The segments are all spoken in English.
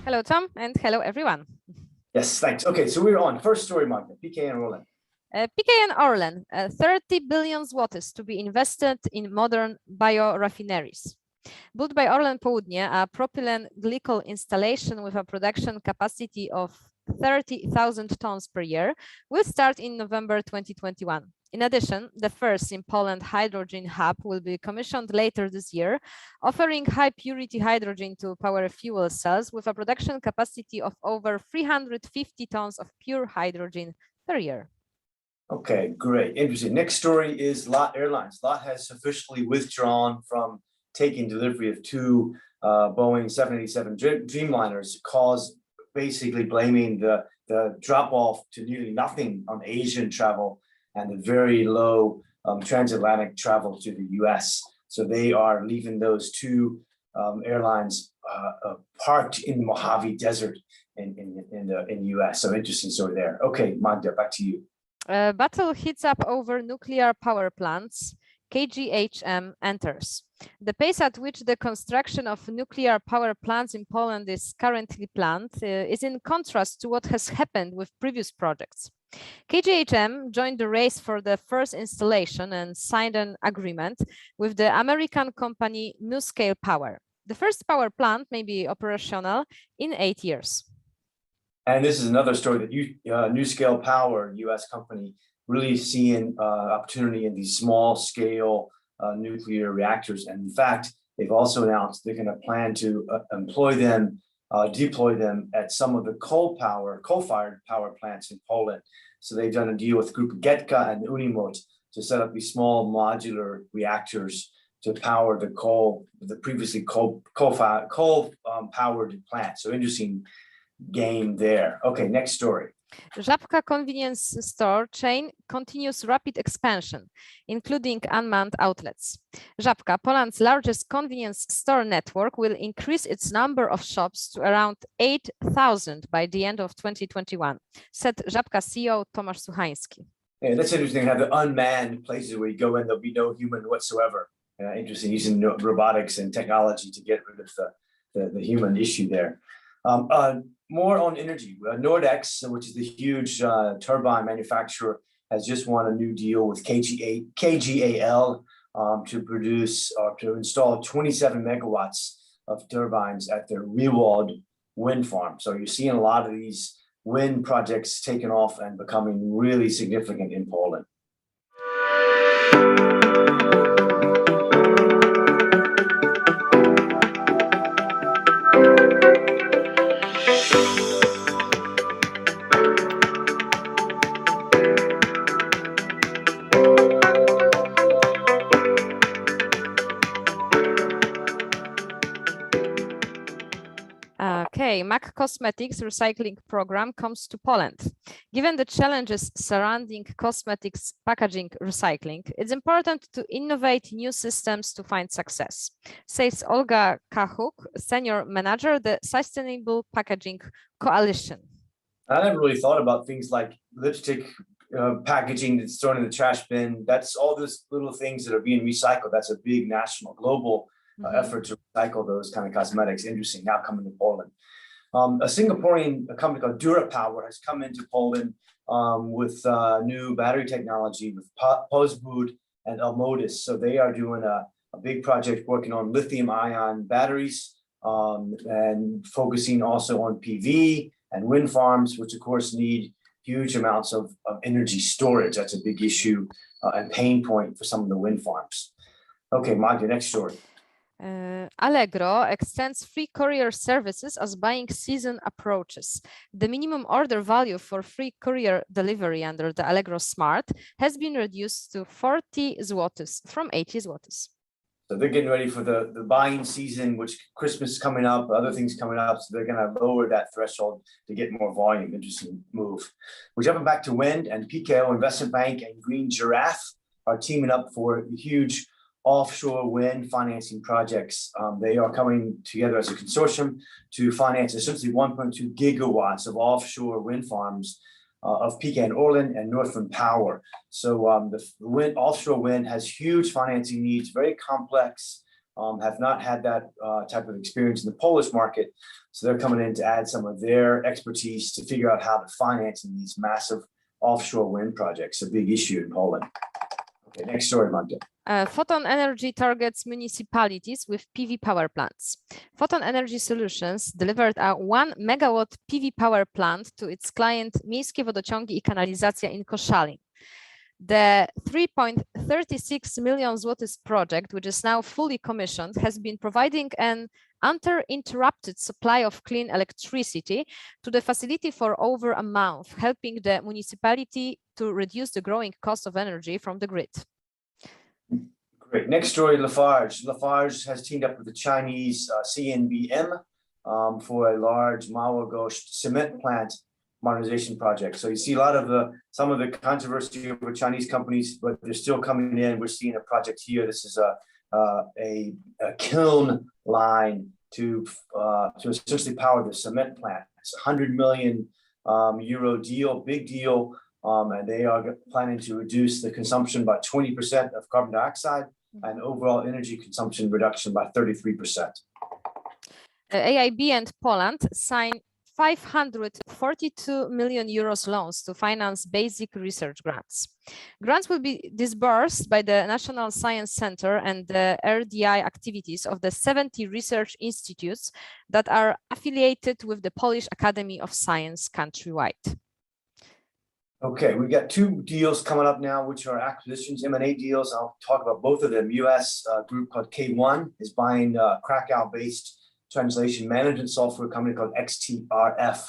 Hello, Tom, and hello, everyone. Yes, thanks. Okay, so we're on. First story, Magda, PKN Orlen. PKN Orlen, 30 billion zlotys to be invested in modern biorefineries. Built by Orlen Południe, a propylene glycol installation with a production capacity of 30,000 tons per year will start in November 2021. In addition, the first in Poland hydrogen hub will be commissioned later this year, offering high purity hydrogen to power fuel cells with a production capacity of over 350 tons of pure hydrogen per year. Okay, great. Interesting. Next story is LOT Airlines. LOT has officially withdrawn from taking delivery of two Boeing 787 Dreamliners, basically blaming the drop off to nearly nothing on Asian travel and the very low transatlantic travel to the US. So they are leaving those two airlines parked in the Mojave Desert in the US. So interesting story there. Okay, Magda, back to you. Battle heats up over nuclear power plants. KGHM enters. The pace at which the construction of nuclear power plants in Poland is currently planned is in contrast to what has happened with previous projects. KGHM joined the race for the first installation and signed an agreement with the American company NuScale Power. The first power plant may be operational in 8 years. And this is another story that NuScale Power, US company, really seeing opportunity in these small scale nuclear reactors. And in fact, they've also announced they're going to plan to deploy them at some of the coal-fired power plants in Poland. So they've done a deal with Group Getka and Unimot to set up these small modular reactors to power the previously coal-powered plants. So interesting game there. Okay, next story. Żabka convenience store chain continues rapid expansion, including unmanned outlets. Żabka, Poland's largest convenience store network, will increase its number of shops to around 8,000 by the end of 2021, said Żabka CEO Tomasz Suchański. Yeah, that's interesting to have the unmanned places where you go in, there'll be no human whatsoever. Interesting using robotics and technology to get rid of the human issue there. More on energy. Nordex, which is the huge turbine manufacturer, has just won a new deal with KGAL to install 27 megawatts of turbines at their Rewald wind farm. So you're seeing a lot of these wind projects taking off and becoming really significant in Poland. Okay, MAC Cosmetics recycling program comes to Poland. Given the challenges surrounding cosmetics packaging recycling, it's important to innovate new systems to find success, says Olga Kachuk, senior manager, the Sustainable Packaging Coalition. I never really thought about things like lipstick packaging that's thrown in the trash bin. That's all those little things that are being recycled. That's a big national, global effort to recycle those kind of cosmetics. Interesting, now coming to Poland. A Singaporean company called DuraPower has come into Poland with new battery technology with Postbud and Elmodis. So they are doing a big project working on lithium-ion batteries and focusing also on PV and wind farms, which of course need huge amounts of energy storage. That's a big issue and pain point for some of the wind farms. Okay, Magda, next story. Allegro extends free courier services as buying season approaches. The minimum order value for free courier delivery under the Allegro Smart has been reduced to 40 zlotys from 80 zlotys. So they're getting ready for the buying season, which Christmas is coming up, other things coming up. So they're going to lower that threshold to get more volume. Interesting move. We're jumping back to wind, and PKO Investment Bank and Green Giraffe are teaming up for huge offshore wind financing projects. They are coming together as a consortium to finance essentially 1.2 gigawatts of offshore wind farms of PKN Orlen and Northland Power. So the offshore wind has huge financing needs, very complex have not had that type of experience in the Polish market. So they're coming in to add some of their expertise to figure out how to finance these massive offshore wind projects, a big issue in Poland. Okay, next story, Magda. Photon Energy targets municipalities with PV power plants. Photon Energy Solutions delivered a 1 megawatt PV power plant to its client Miejskie Wodociągi i Kanalizacja in Koszalin. The 3.36 million zlotys project, which is now fully commissioned, has been providing an uninterrupted supply of clean electricity to the facility for over a month, helping the municipality to reduce the growing cost of energy from the grid. Great. Next story, Lafarge. Lafarge has teamed up with the Chinese CNBM for a large Malwa cement plant modernization project. So you see a lot of some of the controversy over Chinese companies, but they're still coming in. We're seeing a project here. This is a kiln line to essentially power the cement plant. It's a 100 million euro deal, big deal. And they are planning to reduce the consumption by 20% of carbon dioxide and overall energy consumption reduction by 33%. AIB and Poland signed 542 million euros loans to finance basic research grants. Grants will be disbursed by the National Science Center and the RDI activities of the 70 research institutes that are affiliated with the Polish Academy of Science countrywide. Okay, we've got two deals coming up now, which are acquisitions, M&A deals. I'll talk about both of them. US group called K1 is buying Krakow-based translation management software company called XTRF.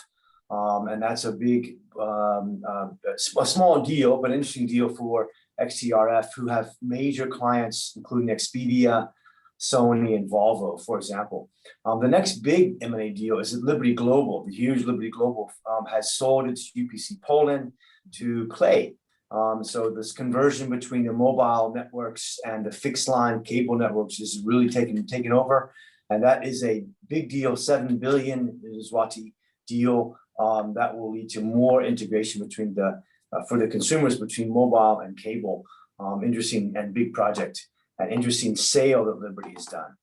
And that's a big, a small deal, but interesting deal for XTRF, who have major clients, including Expedia, Sony, and Volvo, for example. The next big M&A deal is Liberty Global. The huge Liberty Global has sold its UPC Poland to Clay. So this conversion between the mobile networks and the fixed line cable networks is really taking over. And that is a big deal, 7 billion zloty deal that will lead to more integration between for the consumers between mobile and cable. Interesting and big project, an interesting sale that Liberty has done.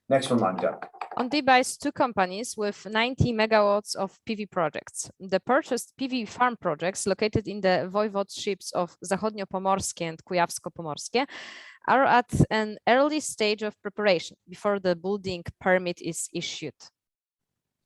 Next one, Magda. Onday buys two companies with 90 megawatts of PV projects. The purchased PV farm projects located in the voivodeships of Zachodniopomorskie and Kujawsko-Pomorskie are at an early stage of preparation before the building permit is issued.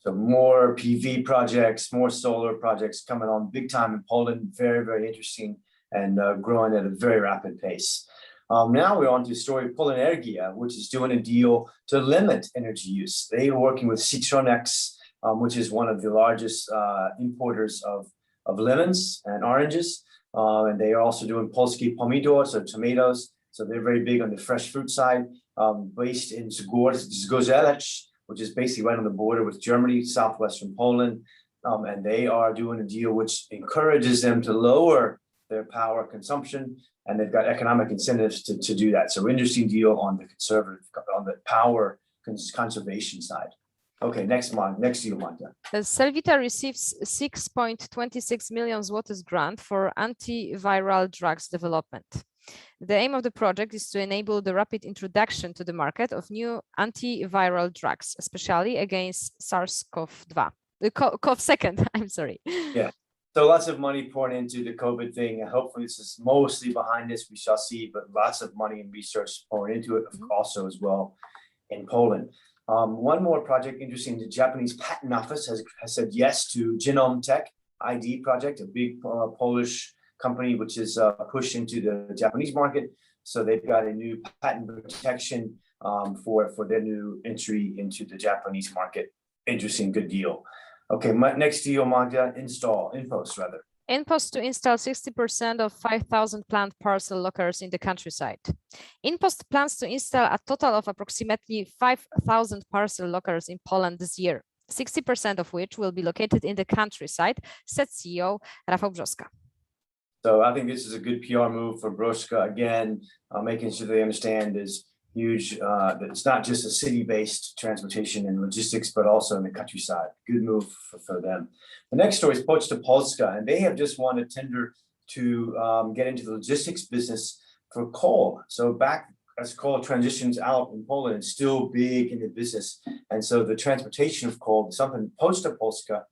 So more PV projects, more solar projects coming on big time in Poland. Very, very interesting and growing at a very rapid pace. Now we're on to the story of Polenergia, which is doing a deal to limit energy use. They are working with Citronex, which is one of the largest importers of lemons and oranges. And they are also doing Polskie pomidor, so tomatoes. So they're very big on the fresh fruit side, based in Zgorzelec, which is basically right on the border with Germany, southwestern Poland. And they are doing a deal which encourages them to lower their power consumption, and they've got economic incentives to do that. So interesting deal on the power conservation side. Okay, next deal, Magda. Selvita receives 6.26 million zlotys grant for antiviral drugs development. The aim of the project is to enable the rapid introduction to the market of new antiviral drugs, especially against SARS-CoV-2. CoV-2, I'm sorry. Yeah. So lots of money poured into the COVID thing, and hopefully this is mostly behind us. We shall see, but lots of money and research poured into it, also as well in Poland. One more project interesting: the Japanese Patent Office has said yes to Genome Tech ID project, a big Polish company which is pushed into the Japanese market. So they've got a new patent protection for their new entry into the Japanese market. Interesting, good deal. Okay, my next deal, Magda, InPost rather. InPost to install 60% of 5,000 planned parcel lockers in the countryside. InPost plans to install a total of approximately 5,000 parcel lockers in Poland this year, 60% of which will be located in the countryside, said CEO Rafał Brzoska. So I think this is a good PR move for Brzoska, again, making sure they understand is huge, that it's not just a city-based transportation and logistics, but also in the countryside. Good move for them. The next story is BiznesPolska, and they have just won a tender to get into the logistics business for coal. So back as coal transitions out in Poland, it's still big in the business. And so the transportation of coal, something Poczta Polska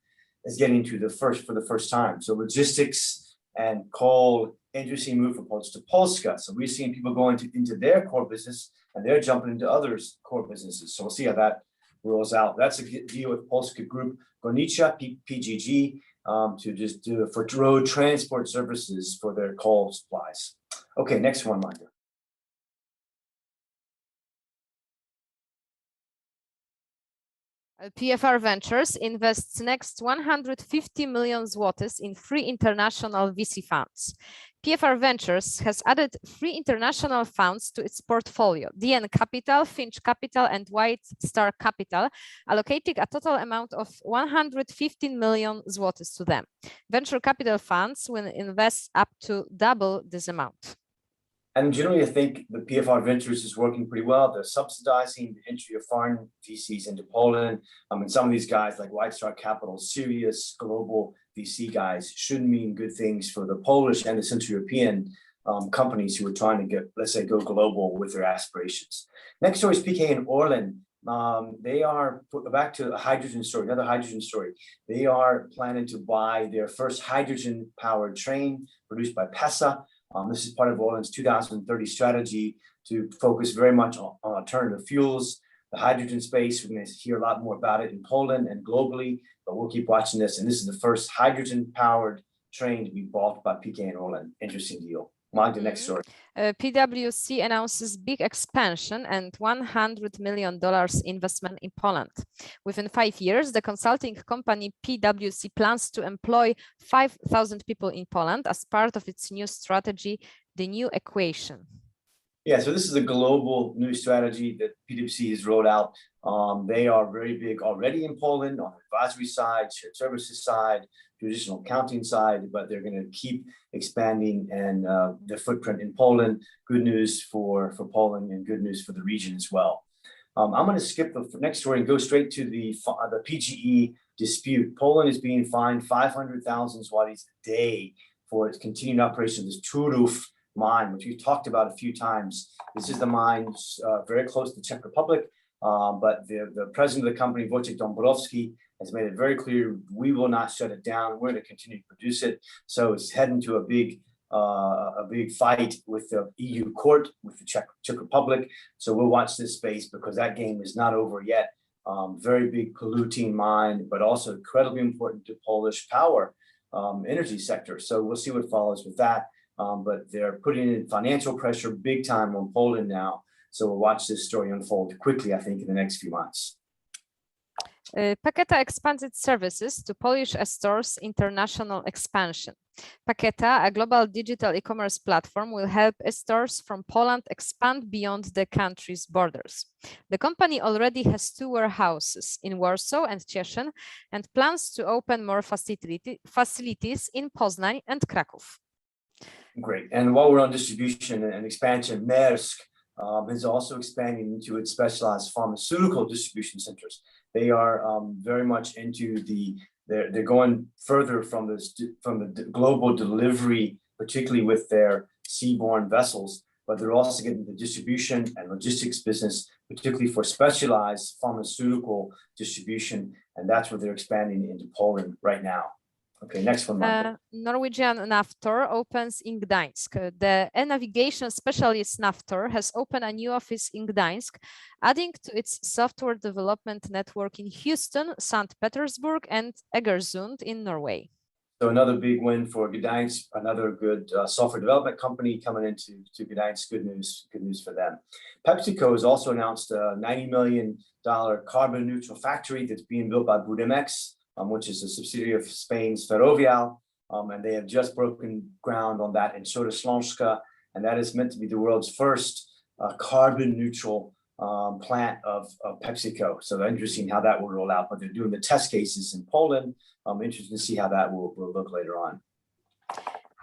is getting to for the first time. So logistics and coal, interesting move for Poczta Polska. So we're seeing people going into their core business and they're jumping into others' core businesses. So we'll see how that rolls out. That's a deal with Polska Group Górnicza, PGG, to just do it for road transport services for their coal supplies. Okay, next one, Micah. PFR Ventures invests next 150 million zlotys in three international VC funds. PFR Ventures has added three international funds to its portfolio: DN Capital, Finch Capital, and White Star Capital, allocating a total amount of 115 million zlotys to them. Venture capital funds will invest up to double this amount. And generally, I think the PFR Ventures is working pretty well. They're subsidizing the entry of foreign VCs into Poland. And some of these guys like White Star Capital, serious global VC guys, should mean good things for the Polish and the Central European companies who are trying to get, let's say, go global with their aspirations. Next story is PKN Orlen. They are, back to a hydrogen story, another hydrogen story. They are planning to buy their first hydrogen-powered train produced by PESA. This is part of Orlen's 2030 strategy to focus very much on alternative fuels, the hydrogen space. We're going to hear a lot more about it in Poland and globally, but we'll keep watching this. And this is the first hydrogen-powered train to be bought by PKN Orlen. Interesting deal. Magda, next story. PwC announces big expansion and $100 million investment in Poland. Within 5 years, the consulting company PwC plans to employ 5,000 people in Poland as part of its new strategy, the New Equation. Yeah, so this is a global new strategy that PwC has rolled out. They are very big already in Poland on the advisory side, shared services side, traditional accounting side, but they're going to keep expanding and their footprint in Poland. Good news for Poland and good news for the region as well. I'm going to skip the next story and go straight to the PGE dispute. Poland is being fined 500,000 zlotys a day for its continued operation of this Turów mine, which we've talked about a few times. This is the mine very close to the Czech Republic, but the president of the company, Wojciech Dąbrowski, has made it very clear we will not shut it down. We're going to continue to produce it. So it's heading to a big fight with the EU court, with the Czech Republic. So we'll watch this space because that game is not over yet. Very big polluting mine, but also incredibly important to Polish power energy sector. So we'll see what follows with that. But they're putting in financial pressure big time on Poland now. So we'll watch this story unfold quickly, I think, in the next few months. Packeta expands its services to Polish stores' international expansion. Packeta, a global digital e-commerce platform, will help stores from Poland expand beyond the country's borders. The company already has 2 warehouses in Warsaw and Cieszyn and plans to open more facilities in Poznań and Kraków. Great. And while we're on distribution and expansion, Maersk is also expanding into its specialized pharmaceutical distribution centers. They are very much into they're going further from the global delivery, particularly with their seaborne vessels, but they're also getting the distribution and logistics business, particularly for specialized pharmaceutical distribution. And that's where they're expanding into Poland right now. Okay, next one. Norwegian Navtor opens in Gdańsk. The navigation specialist Navtor has opened a new office in Gdańsk, adding to its software development network in Houston, St. Petersburg, and Egersund in Norway. So another big win for Gdańsk, another good software development company coming into Gdańsk. Good news for them. PepsiCo has also announced a $90 million carbon neutral factory that's being built by Budimex, which is a subsidiary of Spain's Ferrovial, and they have just broken ground on that in Śląska, and that is meant to be the world's first carbon neutral plant of PepsiCo. So interesting how that will roll out, but they're doing the test cases in Poland. Interesting to see how that will look later on.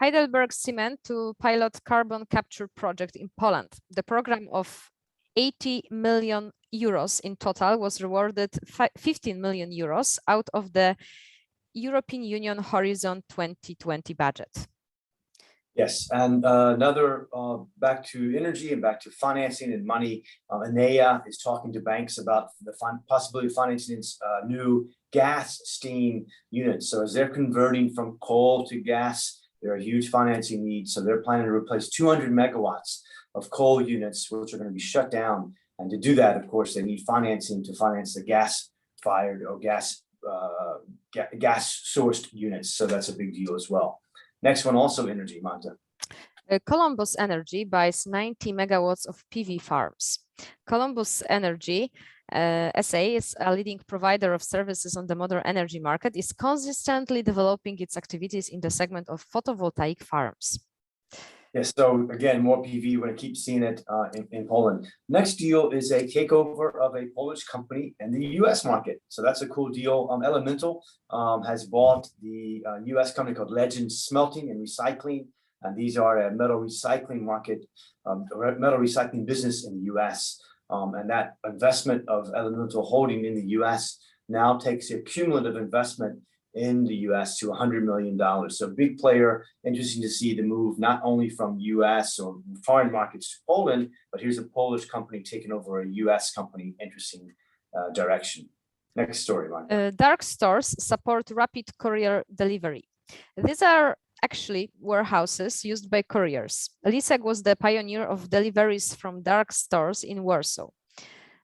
Heidelberg Cement to pilot carbon capture project in Poland. The program of 80 million euros in total was rewarded 15 million euros out of the European Union Horizon 2020 budget. Yes, and another back to energy and back to financing and money. ENEA is talking to banks about the possibility of financing new gas steam units. So as they're converting from coal to gas, there are huge financing needs. So they're planning to replace 200 megawatts of coal units, which are going to be shut down. And to do that, of course, they need financing to finance the gas-fired or gas-sourced units. So that's a big deal as well. Next one, also energy, Magda. Columbus Energy buys 90 megawatts of PV farms. Columbus Energy SA is a leading provider of services on the modern energy market, is consistently developing its activities in the segment of photovoltaic farms. Yes, so again, more PV, we're going to keep seeing it in Poland. Next deal is a takeover of a Polish company in the US market. So that's a cool deal. Elemental has bought the US company called Legend Smelting and Recycling. And these are a metal recycling market, metal recycling business in the US. And that investment of Elemental Holding in the US now takes a cumulative investment in the US to $100 million. So big player, interesting to see the move, not only from US or foreign markets to Poland, but here's a Polish company taking over a US company, interesting direction. Next story, Monica. Dark stores support rapid courier delivery. These are actually warehouses used by couriers. Lisek was the pioneer of deliveries from dark stores in Warsaw.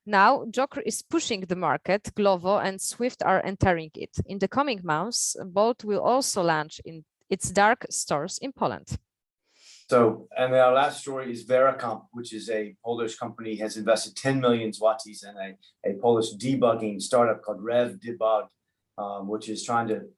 Now, Joker is pushing the market. Glovo and Swift are entering it. In the coming months, Bolt will also launch in its dark stores in Poland. So, and our last story is Veracomp, which is a Polish company, has invested 10 million zlotys in a Polish debugging startup called Rev Debug, which is trying to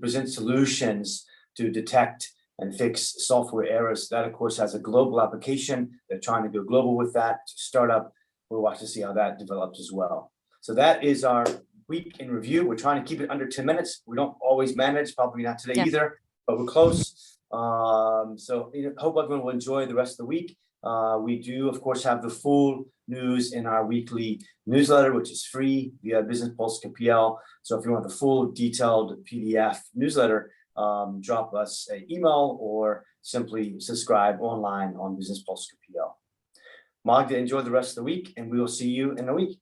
present solutions to detect and fix software errors. That, of course, has a global application. They're trying to go global with that startup. We'll watch to see how that develops as well. So that is our week in review. We're trying to keep it under 10 minutes. We don't always manage, probably not today either, but we're close. So hope everyone will enjoy the rest of the week. We do, of course, have the full news in our weekly newsletter, which is free via BiznesPolska PL. So if you want the full detailed PDF newsletter, drop us an email or simply subscribe online on BiznesPolska PL. Magda, enjoy the rest of the week, and we will see you in a week.